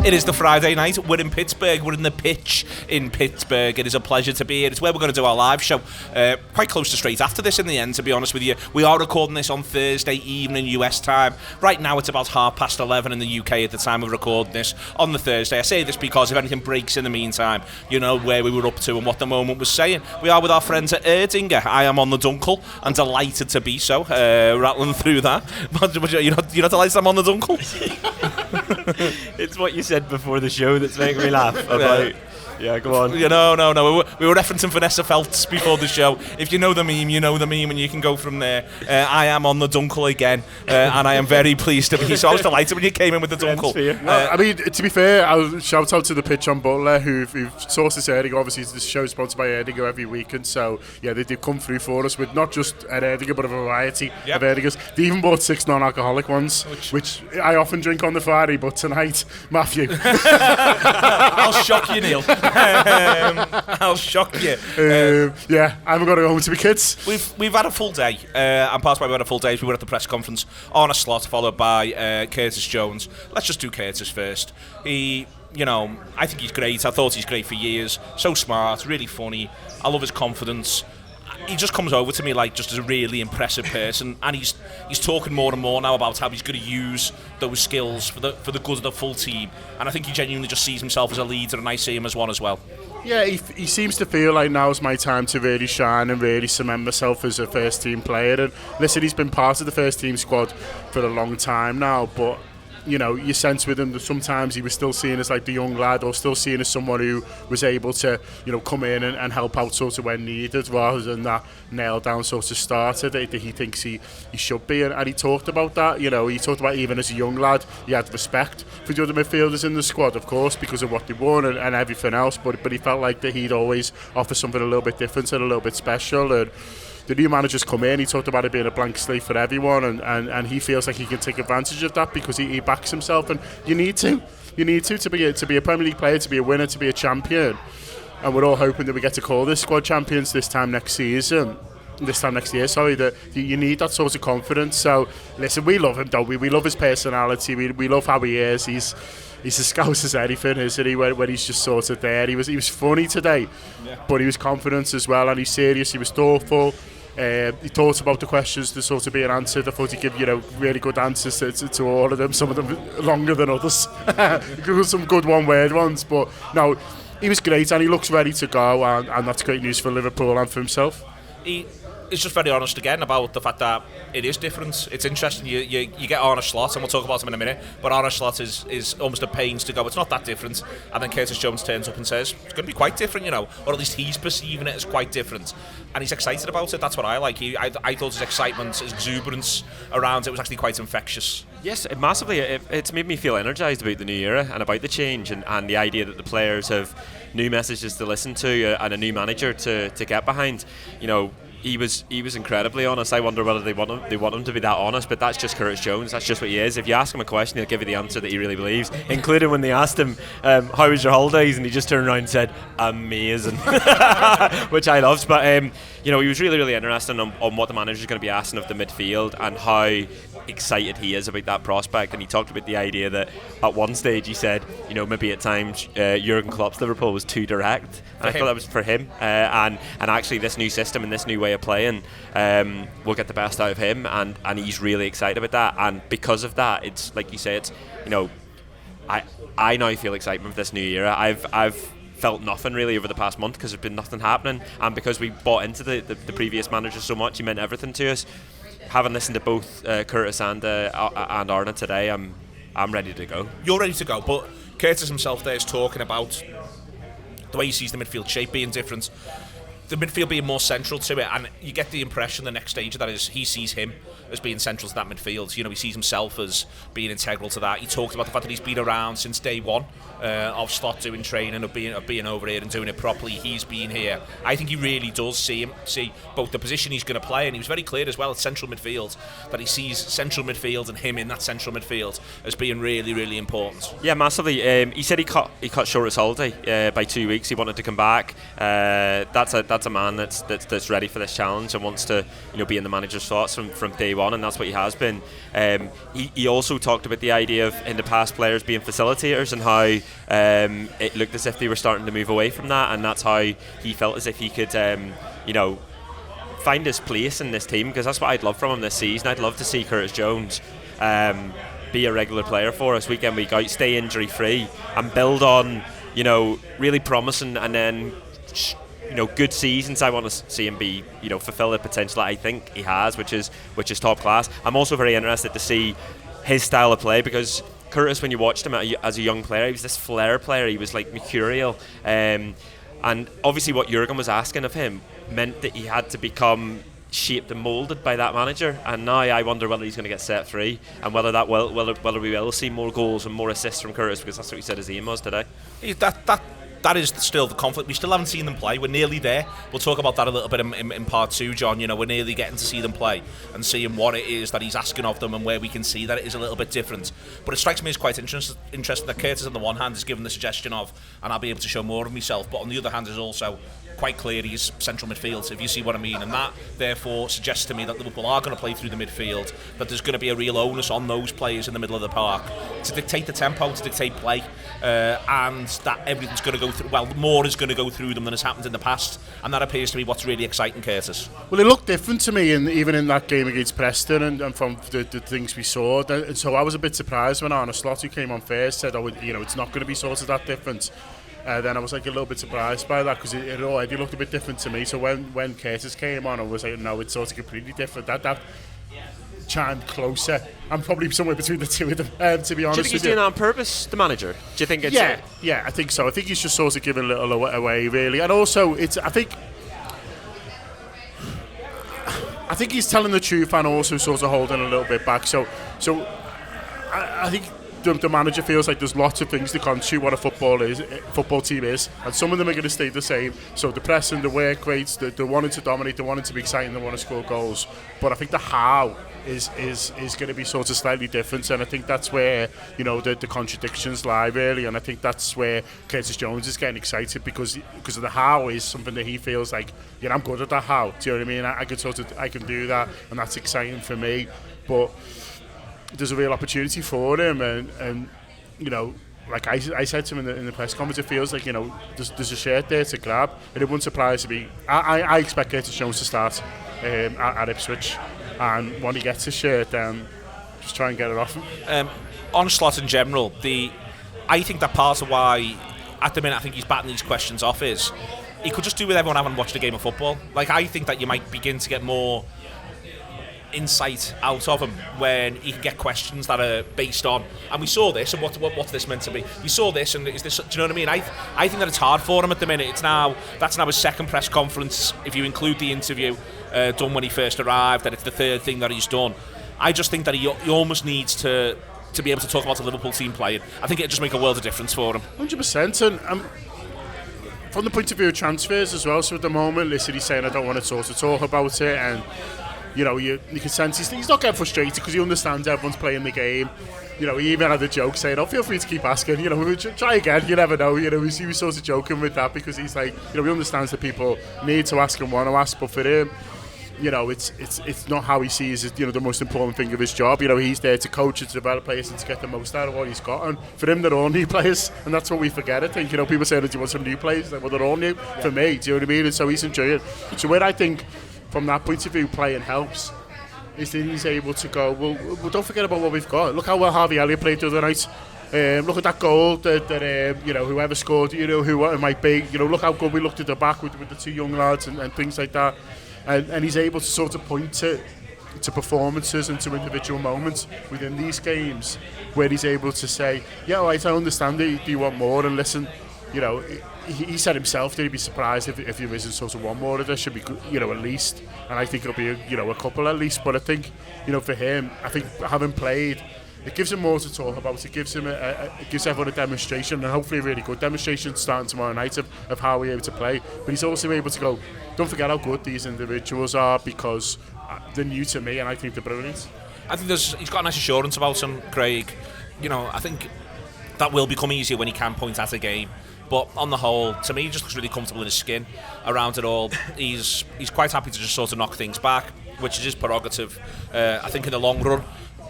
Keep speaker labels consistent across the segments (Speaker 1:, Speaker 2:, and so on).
Speaker 1: It is the Friday night. We're in Pittsburgh. We're in the pitch in Pittsburgh. It is a pleasure to be here. It's where we're going to do our live show. Quite close to straight after this in the end, to be honest with you. We are recording this on Thursday evening US time. Right now it's about 11:30 in the UK at the time of recording this on the Thursday. I say this because if anything breaks in the meantime, you know where we were up to and what the moment was saying. We are with our friends at Erdinger. I am on the Dunkel and delighted to be so, rattling through that. But you're not delighted I'm on the Dunkel?
Speaker 2: It's what you said before the show that's making me laugh about. Yeah, go on.
Speaker 1: No. We were referencing Vanessa Feltz before the show. If you know the meme, you know the meme, and you can go from there. I am on the Dunkel again, and I am very pleased to be. So I was delighted when you came in with the Dunkel.
Speaker 3: I mean, to be fair, I'll shout out to the pitch on Butler who've sourced this Erdinger. Obviously, this show is sponsored by Erdinger every weekend, so yeah, they did come through for us with not just an Erdinger, but a variety of Erdigers. They even bought 6 non-alcoholic ones, which I often drink on the Friday, but tonight, Matthew.
Speaker 1: I'll shock you, Neil. I'll shock you.
Speaker 3: Yeah, I haven't got to go home to my kids.
Speaker 1: We've had a full day, and part of why we had a full day is we were at the press conference on a slot, followed by Curtis Jones. Let's just do Curtis first. I think he's great. I thought he's great for years. So smart, really funny. I love his confidence. He just comes over to me like just as a really impressive person, and he's talking more and more now about how he's going to use those skills for the good of the full team, and I think he genuinely just sees himself as a leader, and I see him as one as well.
Speaker 3: Yeah, he seems to feel like now's my time to really shine and really cement myself as a first team player. And listen, he's been part of the first team squad for a long time now, but you sense with him that sometimes he was still seen as like the young lad, or still seen as someone who was able to, come in and help out sort of when needed, rather than that nailed down sort of starter that he thinks he should be. And he talked about that, he talked about even as a young lad, he had respect for the other midfielders in the squad, of course, because of what they won and everything else, but he felt like that he'd always offer something a little bit different and a little bit special. And the new manager's come in, he talked about it being a blank slate for everyone, and he feels like he can take advantage of that because he backs himself, and you need to be a Premier League player, to be a winner, to be a champion. And we're all hoping that we get to call this squad champions this time next year, that you need that sort of confidence. So listen, we love him, don't we? We love his personality, we love how he is. He's as scouse as anything, isn't he, when he's just sort of there. He was funny today, but he was confident as well, and he's serious, he was thoughtful. He thought about the questions to sort of being answered. I thought he'd give really good answers to all of them, some of them longer than others. Some good one-word ones, but no, he was great, and he looks ready to go, and that's great news for Liverpool and for himself.
Speaker 1: He's just very honest again about the fact that it is different. It's interesting, you get Arne Slot, and we'll talk about him in a minute, but Arne Slot is almost a pains to go, it's not that different, and then Curtis Jones turns up and says it's going to be quite different, or at least he's perceiving it as quite different, and he's excited about it. That's what I like. I thought his excitement, his exuberance around it was actually quite infectious.
Speaker 2: Yes, massively. It's made me feel energised about the new era and about the change, and the idea that the players have new messages to listen to and a new manager to get behind. He was incredibly honest. I wonder whether they want him to be that honest, but that's just Curtis Jones. That's just what he is. If you ask him a question, he'll give you the answer that he really believes, including when they asked him, how was your holidays? And he just turned around and said, amazing, which I loved. But he was really, really interested on what the manager's going to be asking of the midfield and how excited he is about that prospect. And he talked about the idea that at one stage he said, maybe at times Jurgen Klopp's Liverpool was too direct, and I thought that was for him, and actually this new system and this new way of playing will get the best out of him, and he's really excited about that. And because of that, it's like you say, it's I now feel excitement for this new era. I've felt nothing really over the past month because there's been nothing happening, and because we bought into the previous manager so much, he meant everything to us. Having listened to both Curtis and Arne today, I'm ready to go. You're ready to go,
Speaker 1: but Curtis himself there is talking about the way he sees the midfield shape being different, the midfield being more central to it, and you get the impression the next stage of that is he sees him as being central to that midfield. He sees himself as being integral to that. He talked about the fact that he's been around since day one of Slot doing training, of being over here and doing it properly. He's been here. I think he really does see both the position he's going to play, and he was very clear as well at central midfield that he sees central midfield and him in that central midfield as being really, really important.
Speaker 2: Yeah, massively. He said he cut short his holiday by 2 weeks. He wanted to come back. That's that's a man that's ready for this challenge and wants to be in the manager's thoughts from day one, and that's what he has been. He also talked about the idea of in the past players being facilitators and how it looked as if they were starting to move away from that, and that's how he felt as if he could find his place in this team, because that's what I'd love from him this season. I'd love to see Curtis Jones be a regular player for us week in, week out, stay injury free and build on really promising and then good seasons. I want to see him be fulfill the potential that I think he has, which is top class. I'm also very interested to see his style of play, because Curtis, when you watched him as a young player, he was this flair player. He was like mercurial, and obviously what Jurgen was asking of him meant that he had to become shaped and moulded by that manager, and now I wonder whether he's going to get set free and whether we will see more goals and more assists from Curtis, because that's what he said his aim was today.
Speaker 1: That is still the conflict. We still haven't seen them play. We're nearly there. We'll talk about that a little bit in part 2, John. We're nearly getting to see them play and seeing what it is that he's asking of them and where we can see that it is a little bit different. But it strikes me as quite interesting that Curtis on the one hand is given the suggestion of, and I'll be able to show more of myself, but on the other hand is also quite clear he's central midfield, if you see what I mean, and that therefore suggests to me that Liverpool are going to play through the midfield, that there's going to be a real onus on those players in the middle of the park to dictate the tempo, to dictate play, and that everything's going to go through, more is going to go through them than has happened in the past, and that appears to be what's really exciting Curtis.
Speaker 3: Well, it looked different to me, even in that game against Preston, and from the things we saw, and so I was a bit surprised when Arne Slot, who came on first, said, it's not going to be sort of that different. Then I was like a little bit surprised by that, because it already looked a bit different to me. So when Curtis came on, I was like, no, it's sort of completely different. That chimed closer. I'm probably somewhere between the two of them, to be honest.
Speaker 2: Do you think he's doing that on purpose, the manager? Do you think it's...
Speaker 3: Yeah, I think so. I think he's just sort of giving a little away, really. And also, I think he's telling the truth and also sort of holding a little bit back. So I think the manager feels like there's lots of things to constitute what a football team is, and some of them are going to stay the same. So the pressing, the work rates, the wanting to dominate, the wanting to be exciting, the want to score goals. But I think the how is going to be sort of slightly different, and I think that's where the contradictions lie, really. And I think that's where Curtis Jones is getting excited, because of the how is something that he feels like, I'm good at that how. Do you know what I mean? I can do that, and that's exciting for me. But there's a real opportunity for him, and like I said to him in the press conference, it feels like there's a shirt there to grab, and it wouldn't surprise me. I expect Curtis Jones to start at Ipswich, and when he gets his shirt, just try and get it off him.
Speaker 1: On Slot in general, I think that part of why at the minute I think he's batting these questions off is he could just do with everyone having watched a game of football. Like, I think that you might begin to get more insight out of him when he can get questions that are based on, and we saw this, and what's this meant to be? We saw this, and is this? Do you know what I mean? I think that it's hard for him at the minute. That's now his second press conference, if you include the interview done when he first arrived, and it's the third thing that he's done. I just think that he almost needs to be able to talk about the Liverpool team playing. I think it'd just make a world of difference for him.
Speaker 3: 100%, and from the point of view of transfers as well. So at the moment, listen, he's saying I don't want to talk about it, and you can sense he's not getting frustrated, because he understands everyone's playing the game. He even had a joke saying, feel free to keep asking, try again, you never know. He was sort of joking with that, because he's like, he understands that people need to ask and want to ask, but for him, it's not how he sees it, the most important thing of his job. He's there to coach and to develop players and to get the most out of what he's got, and for him, they're all new players, and that's what we forget, I think. People say, do you want some new players? Well, they're all new for me, do you know what I mean? And so he's enjoying it. So where I think, from that point of view, playing helps, is that he's able to go, well, don't forget about what we've got. Look how well Harvey Elliott played the other night. Look at that goal that whoever scored, who it might be. Look how good we looked at the back with the two young lads and things like that. And he's able to sort of point to performances and to individual moments within these games where he's able to say, yeah, all right, I understand it, do you want more? And listen, he said himself that he'd be surprised if there isn't sort of one more of this, should be, at least. And I think it'll be a couple at least. But I think, for him, I think having played, it gives him more to talk about. It gives him it gives everyone a demonstration, and hopefully a really good demonstration starting tomorrow night of how we're able to play. But he's also able to go, don't forget how good these individuals are, because they're new to me, and I think they're brilliant.
Speaker 1: I think he's got a nice assurance about him, Craig. I think that will become easier when he can point at a game. But on the whole, to me, he just looks really comfortable in his skin around it all. He's quite happy to just sort of knock things back, which is his prerogative. I think in the long run,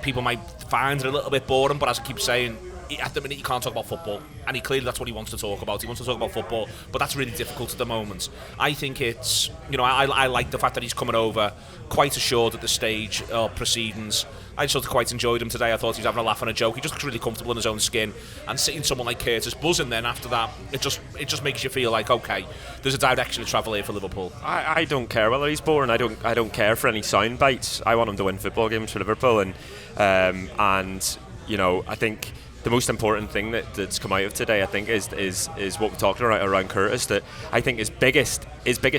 Speaker 1: people might find it a little bit boring, but as I keep saying, at the minute he can't talk about football, and clearly that's what he wants to talk about. He wants to talk about football, but that's really difficult at the moment. I think it's, I like the fact that he's coming over quite assured at the stage of proceedings. I sort of quite enjoyed him today. I thought he was having a laugh and a joke. He just looks really comfortable in his own skin, and seeing someone like Curtis buzzing then after that, it just makes you feel like, okay, there's a direction of travel here for Liverpool.
Speaker 2: I don't care whether he's boring. I don't care for any sound bites. I want him to win football games for Liverpool, and I think the most important thing that's come out of today, I think, is what we're talking about around Curtis. That I think his biggest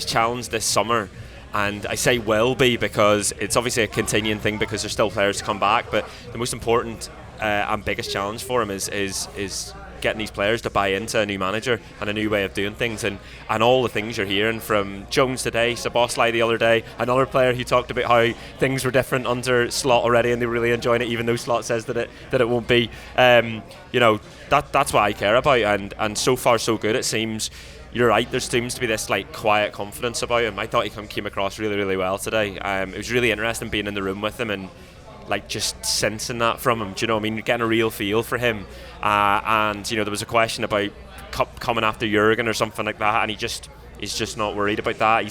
Speaker 2: challenge this summer, and I say will be because it's obviously a continuing thing because there's still players to come back. But the most important and biggest challenge for him is getting these players to buy into a new manager and a new way of doing things, and all the things you're hearing from Jones today, Szoboszlai the other day, another player who talked about how things were different under Slot already and they were really enjoying it, even though Slot says that it won't be. That's what I care about, and so far so good. It seems, you're right, there seems to be this like quiet confidence about him. I thought he came across really, really well today. It was really interesting being in the room with him and like just sensing that from him. Do you know what I mean? You're getting a real feel for him. And there was a question about coming after Jurgen or something like that, and he's just not worried about that. He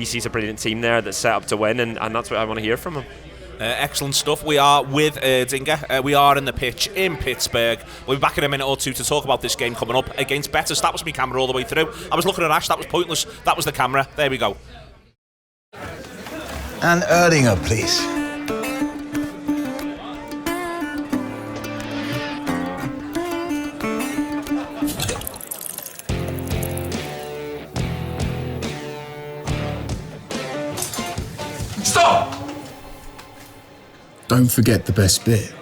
Speaker 2: sees a brilliant team there that's set up to win, and that's what I want to hear from him.
Speaker 1: Excellent stuff. We are with Erdinger. We are in the pitch in Pittsburgh. We'll be back in a minute or two to talk about this game coming up against Betis. That was my camera all the way through. I was looking at Ash. That was pointless. That was the camera. There we go.
Speaker 4: And Erdinger, please.
Speaker 5: Stop! Don't forget the best bit.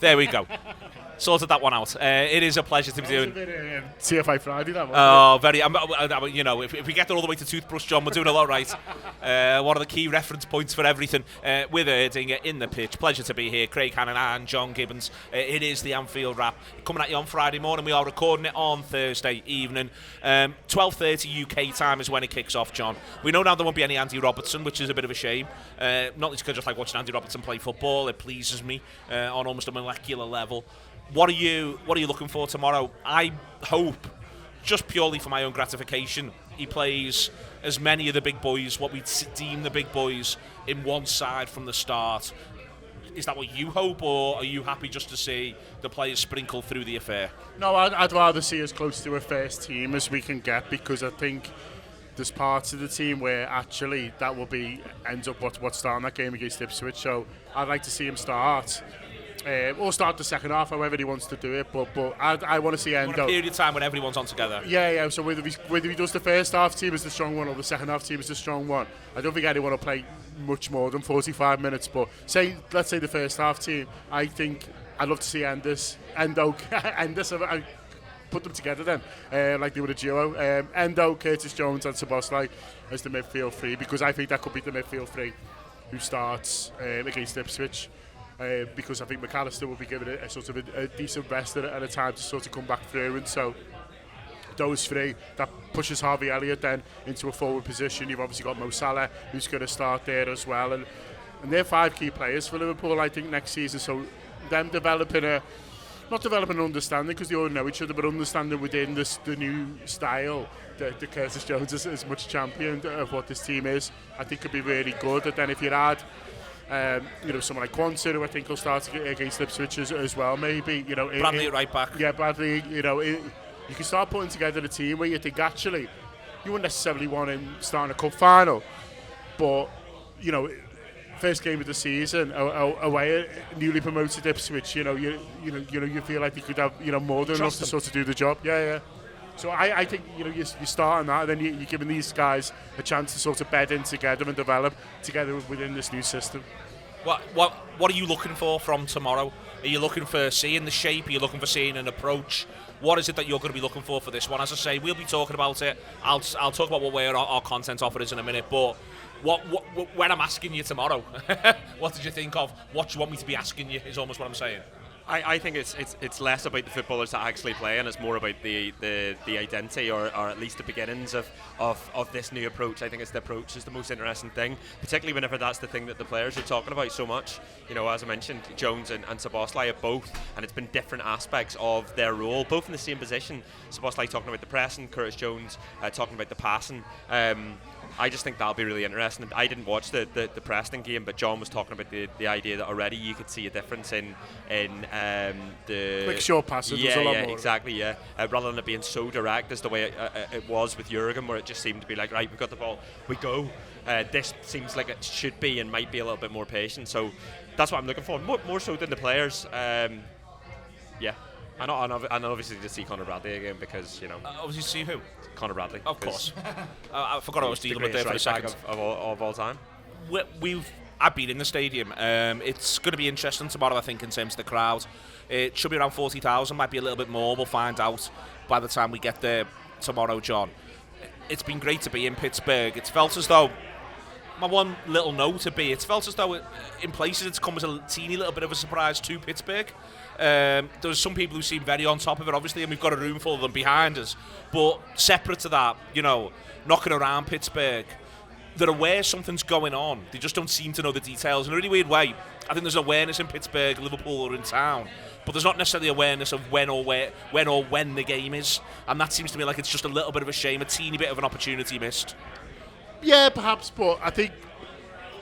Speaker 1: There we go. Sorted that one out. It is a pleasure to be doing.
Speaker 3: TFI Friday, that one.
Speaker 1: Oh, very. If we get there all the way to toothbrush, John, we're doing a lot right. One of the key reference points for everything with Erdinger in the pitch. Pleasure to be here. Craig Hannan and John Gibbons. It is the Anfield Wrap coming at you on Friday morning. We are recording it on Thursday evening. 12:30 UK time is when it kicks off, John. We know now there won't be any Andy Robertson, which is a bit of a shame. Not least because I just like watching Andy Robertson play football. It pleases me on almost a molecular level. What are you looking for tomorrow? I hope, just purely for my own gratification, he plays as many of the big boys, what we deem the big boys, in one side from the start. Is that what you hope, or are you happy just to see the players sprinkle through the affair?
Speaker 3: No, I'd rather see as close to a first team as we can get, because I think there's parts of the team where actually that will ends up what's starting that game against Ipswich. So I'd like to see him start. Or start the second half, however he wants to do it. But I want to see Endo.
Speaker 1: A period of time when everyone's on together.
Speaker 3: Yeah. So whether he does the first half team as the strong one or the second half team as the strong one, I don't think anyone will play much more than 45 minutes. But let's say the first half team, I think I'd love to see Endo. I put them together then, like they were a duo. Endo, Curtis Jones, and Szoboszlai as the midfield three, because I think that could be the midfield three who starts against Ipswich. Because I think McAllister will be given a sort of a decent rest and a time to sort of come back through, and so those three, that pushes Harvey Elliott then into a forward position. You've obviously got Mo Salah, who's going to start there as well, and they're 5 key players for Liverpool, I think, next season. So them not developing an understanding, because they all know each other, but understanding within the new style that Curtis Jones is much championed of what this team is, I think could be really good. And then if you add someone like Quansah, who I think will start against Ipswich as well, maybe.
Speaker 1: Bradley at right back.
Speaker 3: Yeah, Bradley. You can start putting together a team where you think actually you wouldn't necessarily want him starting a cup final, but first game of the season away at newly promoted Ipswich, you feel like you could have more than enough to sort of do the job. Yeah. So I think you start on that, and then you're giving these guys a chance to sort of bed in together and develop together within this new system.
Speaker 1: What are you looking for from tomorrow? Are you looking for seeing the shape? Are you looking for seeing an approach? What is it that you're going to be looking for this one? As I say, we'll be talking about it. I'll talk about what way our content offer is in a minute, but when I'm asking you tomorrow, what did you think of? What do you want me to be asking you is almost what I'm saying.
Speaker 2: I think it's less about the footballers that actually play, and it's more about the identity, or at least the beginnings of this new approach. I think it's the approach is the most interesting thing, particularly whenever that's the thing that the players are talking about so much. You know, as I mentioned, Jones and Szoboszlai have both, and it's been different aspects of their role, both in the same position. Szoboszlai talking about the pressing, Curtis Jones talking about the passing. I just think that'll be really interesting. I didn't watch the Preston game, but John was talking about the idea that already you could see a difference in the
Speaker 3: quick short passes.
Speaker 2: Yeah,
Speaker 3: a lot
Speaker 2: yeah,
Speaker 3: more.
Speaker 2: exactly. Yeah, rather than it being so direct as the way it was with Jurgen, where it just seemed to be like, right, we've got the ball, we go. This seems like it should be and might be a little bit more patient. So that's what I'm looking for, more so than the players. Yeah. And obviously to see Conor Bradley again, because, you know...
Speaker 1: obviously see who?
Speaker 2: Conor Bradley.
Speaker 1: Of course. I forgot I was dealing with there for a second.
Speaker 2: Of all time.
Speaker 1: I've been in the stadium. It's going to be interesting tomorrow, I think, in terms of the crowd. It should be around 40,000, might be a little bit more. We'll find out by the time we get there tomorrow, John. It's been great to be in Pittsburgh. It's felt as though... My one little note to be, it's felt as though in places it's come as a teeny little bit of a surprise to Pittsburgh. There's some people who seem very on top of it, obviously, and we've got a room full of them behind us. But separate to that, you know, knocking around Pittsburgh, they're aware something's going on. They just don't seem to know the details. In a really weird way, I think there's awareness in Pittsburgh, Liverpool are in town, but there's not necessarily awareness of when the game is. And that seems to me like it's just a little bit of a shame, a teeny bit of an opportunity missed.
Speaker 3: Yeah, perhaps, but I think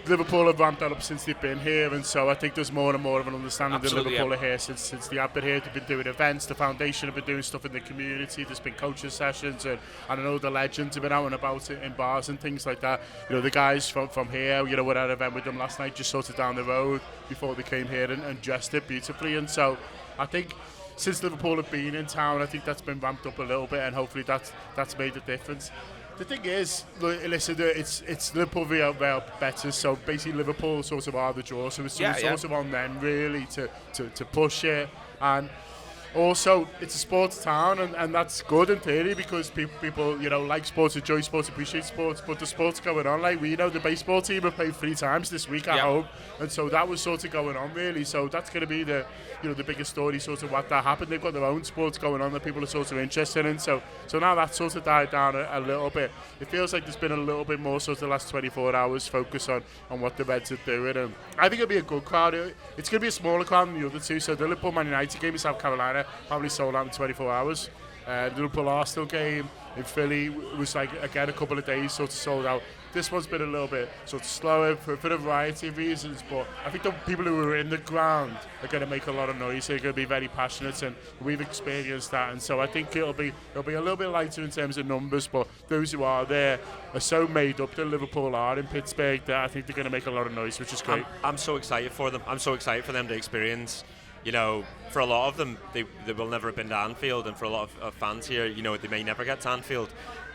Speaker 3: Liverpool have ramped that up since they've been here, and so I think there's more and more of an understanding that Liverpool are here since they have been here. They've been doing events, the foundation have been doing stuff in the community, there's been coaching sessions, and I know the legends have been out and about it in bars and things like that. You know, the guys from here, you know, we had an event with them last night, just sort of down the road before they came here and dressed it beautifully, and so I think since Liverpool have been in town, I think that's been ramped up a little bit, and hopefully that's made a difference. The thing is, listen, it's Liverpool Real Betis, so basically Liverpool sort of are the draw, so it's sort of on them really to push it, and also it's a sports town, and that's good in theory because people you know like sports, enjoy sports, appreciate sports, but the sports going on, like we know the baseball team have played 3 times this week at home, and so that was sort of going on really, so that's going to be the biggest story, sort of what that happened. They've got their own sports going on that people are sort of interested in, so now that sort of died down a little bit. It feels like there's been a little bit more sort of the last 24 hours focus on what the Reds are doing, and I think it'll be a good crowd. It's going to be a smaller crowd than the other two, so the Liverpool Man United game in South Carolina probably sold out in 24 hours. The Liverpool Arsenal game in Philly was like, again, a couple of days sort of sold out. This one's been a little bit sort of slower for a variety of reasons, but I think the people who are in the ground are going to make a lot of noise. They're going to be very passionate, and we've experienced that, and so I think it'll be a little bit lighter in terms of numbers, but those who are there are so made up that Liverpool are in Pittsburgh that I think they're going to make a lot of noise, which is great.
Speaker 2: I'm so excited for them. I'm so excited for them to experience. You know, for a lot of them, they will never have been to Anfield, and for a lot of fans here, you know, they may never get to Anfield.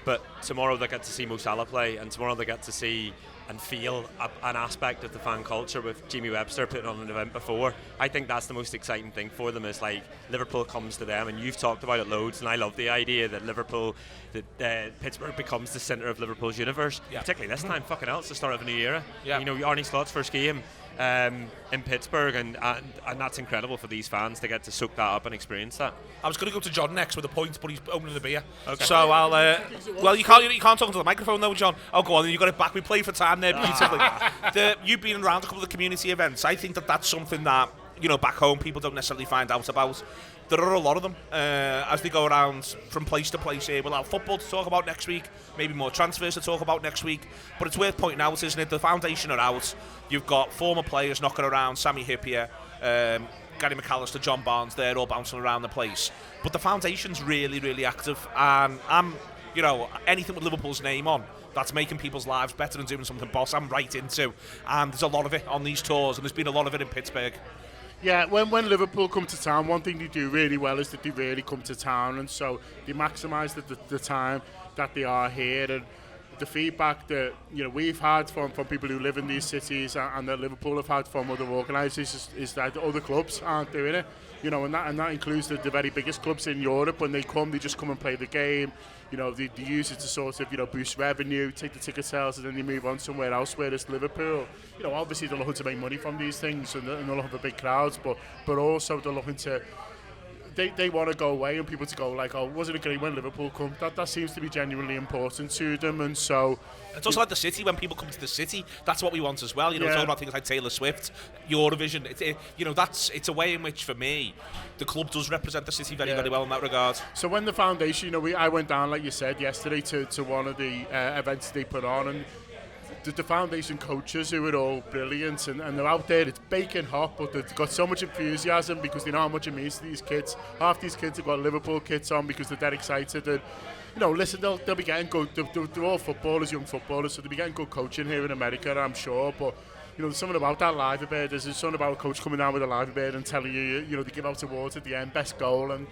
Speaker 2: But tomorrow they get to see Mo Salah play, and tomorrow they get to see and feel an aspect of the fan culture with Jamie Webster putting on an event before. I think that's the most exciting thing for them, is like Liverpool comes to them, and you've talked about it loads, and I love the idea that Pittsburgh becomes the centre of Liverpool's universe, particularly this time. Fucking hell, it's the start of a new era. You know, Arne Slot's first game in Pittsburgh, and that's incredible for these fans to get to soak that up and experience that.
Speaker 1: I was going to go to John next with a point, but he's opening the beer. Okay. So I'll. Well, you can't talk into the microphone though, John. Oh, go on. You got it back. We played for time there beautifully. You've been around a couple of community events. I think that's something that, you know, back home people don't necessarily find out about. There are a lot of them as they go around from place to place here. We'll have football to talk about next week, maybe more transfers to talk about next week. But it's worth pointing out, isn't it? The foundation are out. You've got former players knocking around, Sammy Hippier, Gary McAllister, John Barnes, they're all bouncing around the place. But the foundation's really, really active. And you know, anything with Liverpool's name on, that's making people's lives better and doing something boss, I'm right into. And there's a lot of it on these tours, and there's been a lot of it in Pittsburgh.
Speaker 3: Yeah, when Liverpool come to town, one thing they do really well is that they really come to town, and so they maximise the time that they are here. And the feedback that we've had from people who live in these cities and that Liverpool have had from other organisers is that other clubs aren't doing it. And that includes the very biggest clubs in Europe. When they come, they just come and play the game. They use it to sort of boost revenue, take the ticket sales, and then they move on somewhere else. Whereas Liverpool, obviously they're looking to make money from these things, and they're looking for big crowds, but also they're looking to. They want to go away and people to go like, oh, wasn't it great when Liverpool come? That seems to be genuinely important to them, and so
Speaker 1: it's also like the city. When people come to the city, that's what we want as well. Talking about things like Taylor Swift, Eurovision. It's a way in which, for me, the club does represent the city very, very well in that regard.
Speaker 3: So when the foundation, I went down, like you said, yesterday to one of the events they put on, and the foundation coaches who are all brilliant and they're out there, it's baking hot, but they've got so much enthusiasm because they know how much it means to these kids. Half these kids have got Liverpool kits on because they're dead excited, and listen, they'll be getting good. They're all footballers, young footballers, so they'll be getting good coaching here in America, I'm sure. But there's something about that live bird. There's something about a coach coming down with a live bird and telling you, they give out awards at the end, best goal and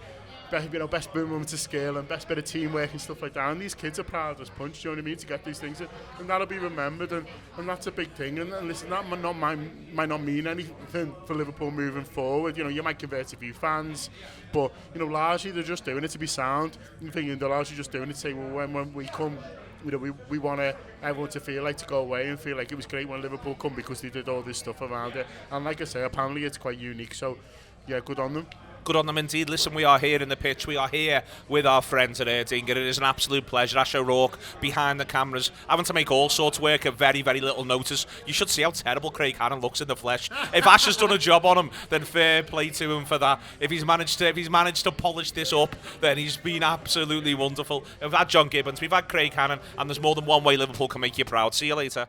Speaker 3: best boom moment to skill and best bit of teamwork and stuff like that. And these kids are proud as punch, you know what I mean, to get these things, and that'll be remembered, and that's a big thing. And listen, that might not mean anything for Liverpool moving forward. You might convert a few fans, but largely they're just doing it to be sound. I'm thinking they're largely just doing it to say, well, when we come, we want everyone to feel like to go away and feel like it was great when Liverpool come because they did all this stuff around it. And like I say, apparently it's quite unique. So yeah, good on them.
Speaker 1: Good on them indeed. Listen, we are here in the pitch. We are here with our friends at Erdinger. It is an absolute pleasure. Ash O'Rourke behind the cameras, having to make all sorts work at very, very little notice. You should see how terrible Craig Hannan looks in the flesh. If Ash has done a job on him, then fair play to him for that. If he's managed to polish this up, then he's been absolutely wonderful. We've had John Gibbons, we've had Craig Hannan, and there's more than one way Liverpool can make you proud. See you later.